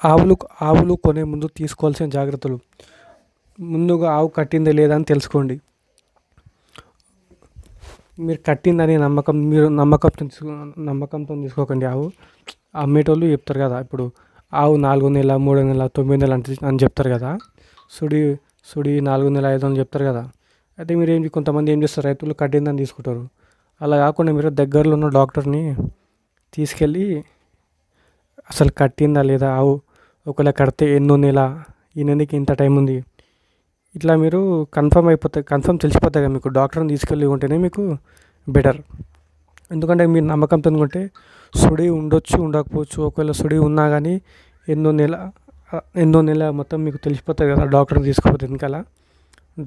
ఆవులు ఆవులు కొనే ముందు తీసుకోవాల్సిన జాగ్రత్తలు. ముందుగా ఆవు కట్టిందా లేదా అని తెలుసుకోండి. మీరు కట్టిందని మీరు నమ్మకంతో తీసుకోకండి ఆవు. అమ్మేటోళ్ళు చెప్తారు కదా, ఇప్పుడు ఆవు 4 నెల, 3 నెల, 9 నెలలు అని చెప్తారు కదా. సుడి సుడి 4 నెల 5 అని చెప్తారు కదా. అయితే కొంతమంది ఏం చేస్తారు, రైతులు కట్టిందని తీసుకుంటారు. అలా కాకుండా మీరు దగ్గరలో ఉన్న డాక్టర్ని తీసుకెళ్ళి అసలు కట్టిందా లేదా ఆవు, ఒకవేళ కడితే ఎన్నో నెల, ఈ నెలకి ఇంత టైం ఉంది, ఇట్లా మీరు కన్ఫర్మ్ తెలిసిపోతాయి కదా మీకు. డాక్టర్ని తీసుకెళ్ళి ఉంటేనే మీకు బెటర్. ఎందుకంటే మీరు నమ్మకంతో కొంటే సుడి ఉండొచ్చు, ఉండకపోవచ్చు. ఒకవేళ సుడి ఉన్నా కానీ ఎన్నో నెల మొత్తం మీకు తెలిసిపోతుంది కదా డాక్టర్ని తీసుకోపోతే. వెనకాల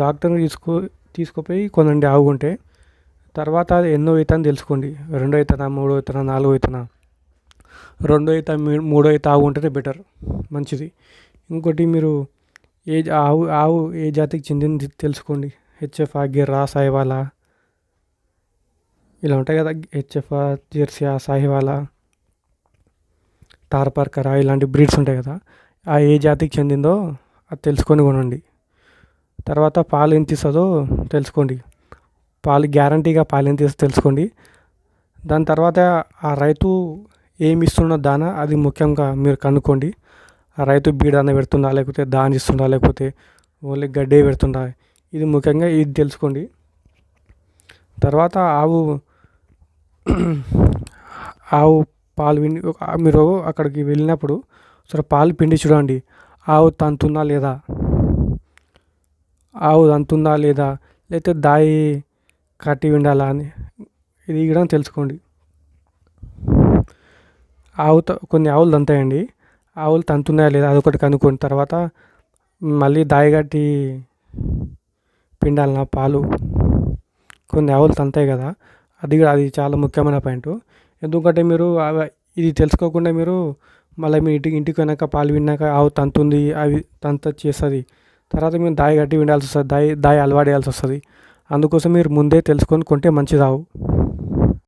డాక్టర్ని తీసుకుపోయి కొనండి ఆవు కొంటే. తర్వాత అది ఎన్నో అవుతుందని తెలుసుకోండి. 2 అవుతుందా, 3 అవుతుందా, 4 అవుతుందా. 2 అవుతా, 3 అవుతా ఆవు ఉంటేనే బెటర్, మంచిది. ఇంకోటి మీరు ఆవు ఏ జాతికి చెందింది తెలుసుకోండి. హెచ్ఎఫ్, గిర్రా, సాహివాలా, ఇలా ఉంటాయి కదా. హెచ్ఎఫ్, జెర్సీ, సాహివాలా, తార్పార్కరా, ఇలాంటి బ్రీడ్స్ ఉంటాయి కదా. ఆ ఏ జాతికి చెందిందో అది తెలుసుకొని కొనండి. తర్వాత పాలు ఎంత ఇస్తుందో తెలుసుకోండి. గ్యారంటీగా పాలు ఎంత ఇస్తుందో తెలుసుకోండి. దాని తర్వాత ఆ రైతు ఏమి ఇస్తున్న దానా, అది ముఖ్యంగా మీరు కనుక్కోండి. ఆ రైతు బీడాన పెడుతుందా, లేకపోతే దాని ఇస్తుందా, లేకపోతే ఓన్లీ గడ్డే పెడుతుందా, ఇది ముఖ్యంగా ఇది తెలుసుకోండి. తర్వాత ఆవు పాలు మీరు అక్కడికి వెళ్ళినప్పుడు సరే పాలు పిండి చూడండి. ఆవు తంతుందా లేదా, లేకపోతే దాయి కట్టి ఉండాలా అని, ఇది కూడా తెలుసుకోండి. కొన్ని ఆవులు తంతాయండి. ఆవులు తంతున్నాయా లేదా అదొకటి కనుక్కోండి. తర్వాత మళ్ళీ దాయి కట్టి పిండాలన్నా పాలు. కొన్ని ఆవులు తంతాయి కదా, అది చాలా ముఖ్యమైన పాయింట్. ఎందుకంటే మీరు ఇది తెలుసుకోకుండా మీరు మళ్ళీ మీ ఇంటికి వెనక పాలు విన్నాక ఆవు తంతుంది, అవి చేస్తుంది. తర్వాత మేము దాయి కట్టి వినాల్సి వస్తుంది, దాయి అలవాటు చేయాల్సి వస్తుంది. అందుకోసం మీరు ముందే తెలుసుకొని కొంటే మంచిది ఆవు.